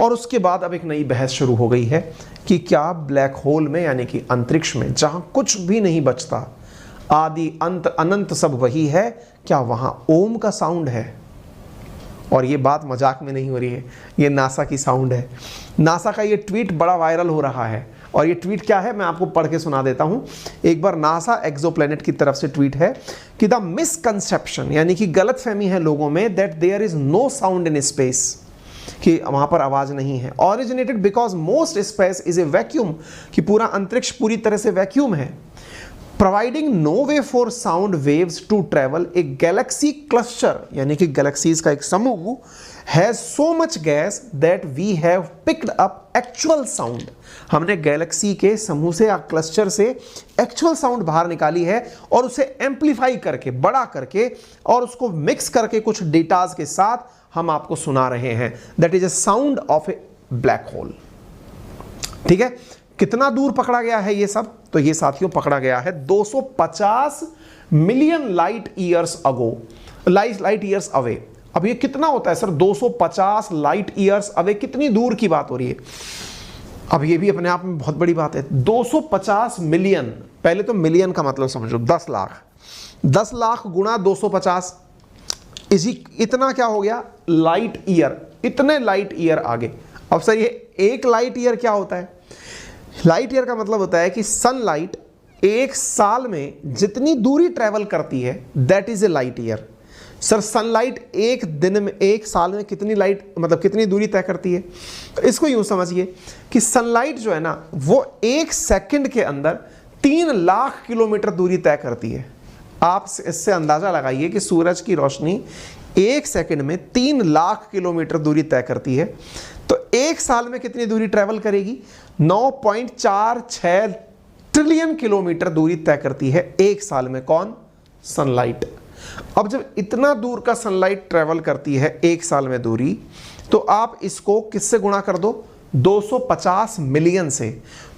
और उसके बाद अब एक नई बहस शुरू हो गई है कि क्या ब्लैक होल में यानी कि अंतरिक्ष में जहां कुछ भी नहीं बचता, आदि अंत अनंत सब वही है, क्या वहां ओम का साउंड है? और ये बात मजाक में नहीं हो रही है, ये नासा की साउंड है। नासा का ये ट्वीट बड़ा वायरल हो रहा है और ये ट्वीट क्या है मैं आपको पढ़ के सुना देता हूं। एक बार नासा एक्सोप्लैनेट की तरफ से ट्वीट है कि द मिसकंसेप्शन यानी कि गलतफहमी है लोगों में that there is no sound in space, कि वहां पर आवाज नहीं है, originated because most space is a vacuum, कि पूरा अंतरिक्ष पूरी तरह से वैक्यूम है, providing no way for sound waves to travel, a galaxy cluster यानी कि गैलेक्सीज का एक समूह has so much gas that we have picked up actual sound, हमने गैलेक्सी के समूह से या क्लस्टर से एक्चुअल साउंड बाहर निकाली है और उसे एम्पलीफाई करके, बड़ा करके और उसको मिक्स करके कुछ डेटाज के साथ हम आपको सुना रहे हैं। That is a sound of A black hole. ठीक है, कितना दूर पकड़ा गया है ये सब? तो ये साथियों पकड़ा गया है 250 million light years ago, light years away. अब ये कितना होता है सर? 250 लाइट ईयर्स अवे, कितनी दूर की बात हो रही है? अब ये भी अपने आप में बहुत बड़ी बात है। 250 मिलियन, पहले तो मिलियन का मतलब समझो, 10 लाख, 10 लाख गुणा 250 इसी, इतना क्या हो गया? लाइट ईयर, इतने लाइट ईयर आगे। अब सर ये एक लाइट ईयर क्या होता है? लाइट ईयर का मतलब होता है कि सनलाइट एक साल में जितनी दूरी ट्रेवल करती है that is a light year. Sir sunlight एक दिन में, एक साल में कितनी लाइट, मतलब कितनी दूरी तय करती है? इसको यूं समझिए कि सनलाइट जो है ना वो एक सेकंड के अंदर 3 लाख किलोमीटर दूरी तय करती है। आप इससे अंदाजा लगाइए कि सूरज की रोशनी एक सेकंड में 3 लाख किलोमीटर दूरी तय करती है, तो एक साल में कितनी दूरी ट्रेवल करेगी? 9.46 ट्रिलियन किलोमीटर दूरी तय करती है एक साल में। कौन? सनलाइट। अब जब इतना दूर का सनलाइट ट्रेवल करती है एक साल में दूरी, तो आप इसको किससे गुणा कर दो? 250 मिलियन से।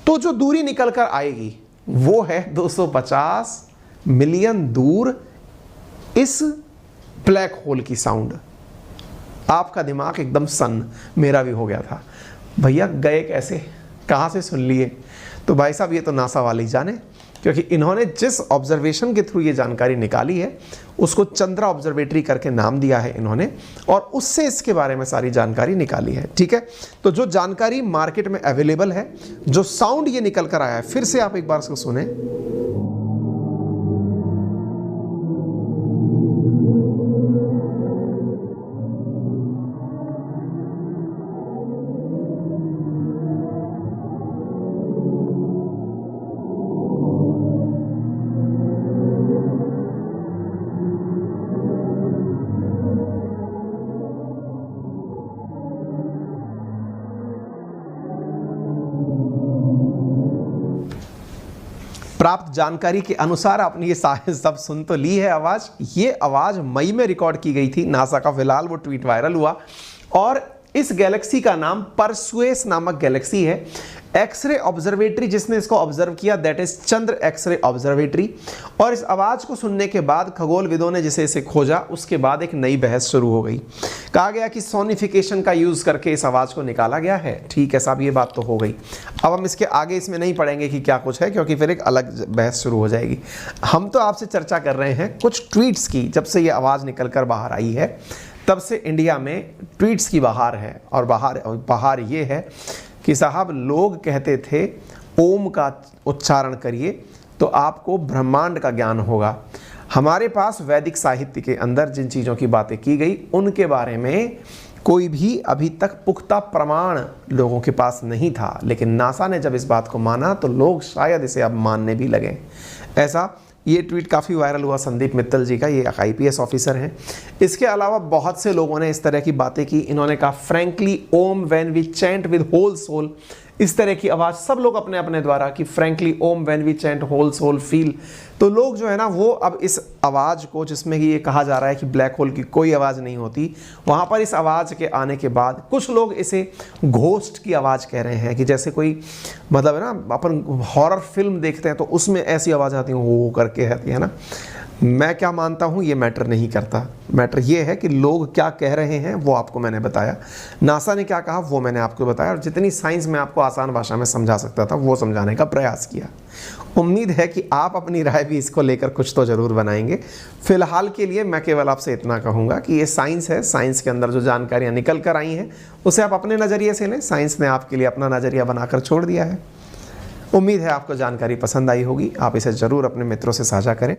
तो जो दूरी निकल कर आएगी वो है 250 मिलियन दूर इस ब्लैक होल की साउंड। आपका दिमाग एकदम सन, मेरा भी हो गया था, भैया गए कैसे, कहाँ से सुन लिए? तो भाई साहब ये तो नासा वाले ही जाने, क्योंकि इन्होंने जिस ऑब्जर्वेशन के थ्रू ये जानकारी निकाली है उसको चंद्रा ऑब्जर्वेटरी करके नाम दिया है इन्होंने, और उससे इसके बारे में सारी जानकारी निकाली है। ठीक है, तो जो जानकारी मार्केट में अवेलेबल है, जो साउंड ये निकल कर आया है, फिर से आप एक बार इसको सुने। प्राप्त जानकारी के अनुसार आपने ये सब सुन तो ली है आवाज। ये आवाज मई में रिकॉर्ड की गई थी नासा का, फिलहाल वो ट्वीट वायरल हुआ, और इस गैलेक्सी का नाम परसुएस नामक गैलेक्सी है। एक्सरे ऑब्जर्वेटरी जिसने इसको ऑब्जर्व किया that is Chandra X-ray observatory. और इस आवाज को सुनने के बाद खगोलविदों ने जिसे इसे खोजा, उसके बाद एक नई बहस शुरू हो गई। कहा गया कि सोनिफिकेशन का यूज करके इस आवाज को निकाला गया है। ठीक है साहब, ये बात तो हो गई। अब हम इसके आगे इसमें नहीं पढ़ेंगे कि क्या कुछ है, क्योंकि फिर एक अलग बहस शुरू हो जाएगी। हम तो आपसे चर्चा कर रहे हैं कुछ ट्वीट्स की। जब से ये आवाज निकल कर बाहर आई है तब से इंडिया में ट्वीट्स की बहार है, और बहार ये है कि साहब लोग कहते थे ओम का उच्चारण करिए तो आपको ब्रह्मांड का ज्ञान होगा। हमारे पास वैदिक साहित्य के अंदर जिन चीज़ों की बातें की गई उनके बारे में कोई भी अभी तक पुख्ता प्रमाण लोगों के पास नहीं था, लेकिन नासा ने जब इस बात को माना तो लोग शायद इसे अब मानने भी लगे। ऐसा ये ट्वीट काफ़ी वायरल हुआ संदीप मित्तल जी का, ये IPS ऑफिसर हैं। इसके अलावा बहुत से लोगों ने इस तरह की बातें की। इन्होंने कहा frankly Om when we chant with whole soul, इस तरह की आवाज़ सब लोग अपने अपने द्वारा कि frankly Om when we chant whole soul feel. तो लोग जो है ना वो अब इस आवाज़ को, जिसमें कि ये कहा जा रहा है कि ब्लैक होल की कोई आवाज़ नहीं होती, वहाँ पर इस आवाज़ के आने के बाद कुछ लोग इसे घोस्ट की आवाज़ कह रहे हैं, कि जैसे कोई मतलब है ना अपन हॉरर फिल्म देखते हैं तो उसमें ऐसी आवाज़ आती है वो करके आती है ना, मैं क्या मानता हूँ ये मैटर नहीं करता। मैटर ये है कि लोग क्या कह रहे हैं वो आपको मैंने बताया, नासा ने क्या कहा वो मैंने आपको बताया, और जितनी साइंस में आपको आसान भाषा में समझा सकता था वो समझाने का प्रयास किया। उम्मीद है कि आप अपनी राय भी इसको लेकर कुछ तो ज़रूर बनाएंगे। फिलहाल के लिए मैं केवल आपसे इतना कहूँगा कि ये साइंस है, साइंस के अंदर जो जानकारियाँ निकल कर आई हैं उसे आप अपने नज़रिए से लें, साइंस ने आपके लिए अपना नज़रिया बनाकर छोड़ दिया है। उम्मीद है आपको जानकारी पसंद आई होगी, आप इसे ज़रूर अपने मित्रों से साझा करें।